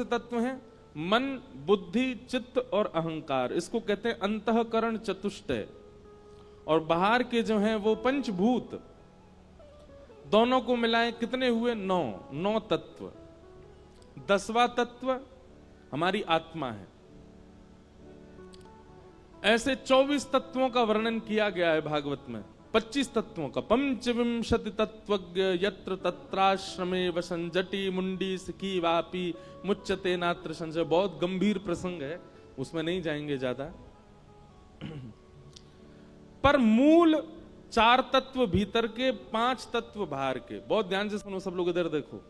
से तत्व हैं? मन, बुद्धि, चित्त और अहंकार। इसको कहते हैं अंतःकरण चतुष्टय। और बाहर के जो हैं वो पंचभूत, दोनों को मिलाएं कितने हुए? 9 तत्व। 10वां तत्व हमारी आत्मा है। ऐसे 24 तत्वों का वर्णन किया गया है भागवत में। 25 तत्वों का। पंचविंशति तत्वज्ञ यत्र तत्राश्रमे वसन जटी मुंडी सिकी वापी मुच्यते नात्र संशय। बहुत गंभीर प्रसंग है, उसमें नहीं जाएंगे ज्यादा। पर मूल 4 तत्व भीतर के, 5 तत्व बाहर के। बहुत ध्यान से सुनो सब लोग, इधर देखो।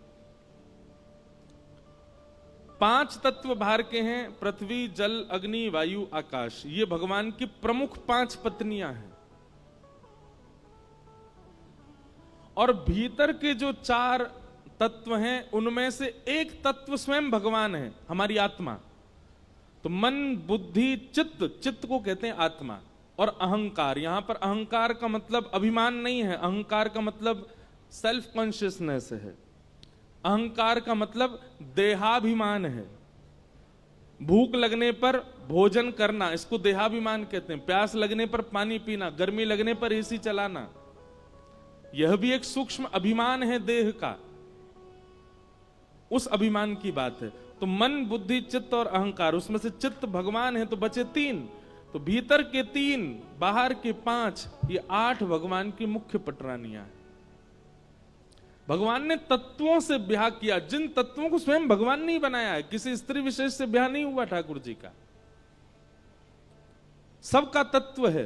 5 तत्व बाहर के हैं, पृथ्वी, जल, अग्नि, वायु, आकाश। ये भगवान की प्रमुख 5 पत्नियां हैं। और भीतर के जो 4 तत्व हैं उनमें से एक तत्व स्वयं भगवान है, हमारी आत्मा। तो मन, बुद्धि, चित्त, चित्त को कहते हैं आत्मा। और अहंकार, यहां पर अहंकार का मतलब अभिमान नहीं है, अहंकार का मतलब सेल्फ कॉन्शियसनेस है। अहंकार का मतलब देहाभिमान है। भूख लगने पर भोजन करना, इसको देहाभिमान कहते हैं। प्यास लगने पर पानी पीना, गर्मी लगने पर एसी चलाना, यह भी एक सूक्ष्म अभिमान है देह का। उस अभिमान की बात है। तो मन, बुद्धि, चित्त और अहंकार, उसमें से चित्त भगवान है तो बचे 3। तो भीतर के 3, बाहर के 5, ये 8 भगवान की मुख्य पटरानियां हैं। भगवान ने तत्वों से ब्याह किया, जिन तत्वों को स्वयं भगवान ने ही बनाया है। किसी स्त्री विशेष से ब्याह नहीं हुआ ठाकुर जी का, सबका तत्व है।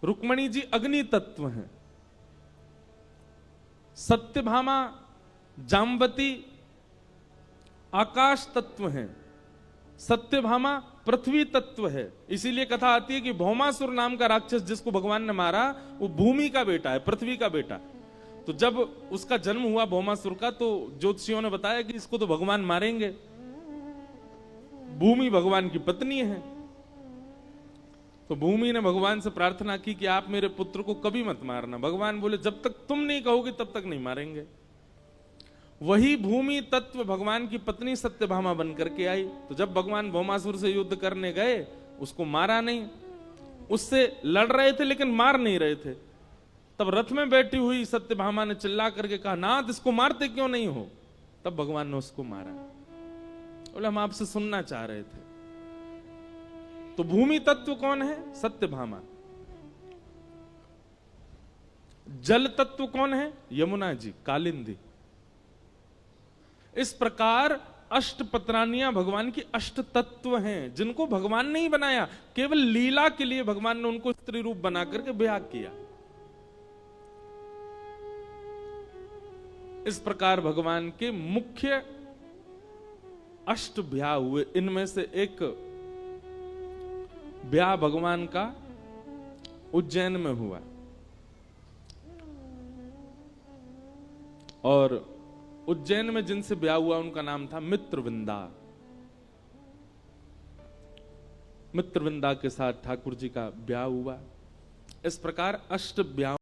रुक्मणी जी अग्नि तत्व हैं, सत्यभामा, जाम्बती आकाश तत्व हैं, सत्यभामा पृथ्वी तत्व है। इसीलिए कथा आती है कि भौमासुर नाम का राक्षस जिसको भगवान ने मारा, वो भूमि का बेटा है, पृथ्वी का बेटा। तो जब उसका जन्म हुआ भौमासुर का, तो ज्योतिषियों ने बताया कि इसको तो भगवान मारेंगे, भूमि भगवान की पत्नी है। तो भूमि ने भगवान से प्रार्थना की कि आप मेरे पुत्र को कभी मत मारना। भगवान बोले जब तक तुम नहीं कहोगे तब तक नहीं मारेंगे। वही भूमि तत्व भगवान की पत्नी सत्यभामा बनकर के आई। तो जब भगवान भौमासुर से युद्ध करने गए, उसको मारा नहीं, उससे लड़ रहे थे लेकिन मार नहीं रहे थे। तब रथ में बैठी हुई सत्यभामा ने चिल्ला करके कहा, नाथ इसको मारते क्यों नहीं हो? तब भगवान ने उसको मारा। बोले हम आपसे सुनना चाह रहे थे। तो भूमि तत्व कौन है? सत्यभामा। जल तत्व कौन है? यमुना जी, कालिंदी। इस प्रकार अष्ट पत्रानियां भगवान की अष्ट तत्व हैं, जिनको भगवान ने ही बनाया। केवल लीला के लिए भगवान ने उनको स्त्री रूप बना करके ब्याह किया। इस प्रकार भगवान के मुख्य अष्ट ब्याह हुए। इनमें से एक ब्याह भगवान का उज्जैन में हुआ। और उज्जैन में जिनसे ब्याह हुआ उनका नाम था मित्रविंदा। मित्रविंदा के साथ ठाकुर जी का ब्याह हुआ। इस प्रकार अष्ट ब्याह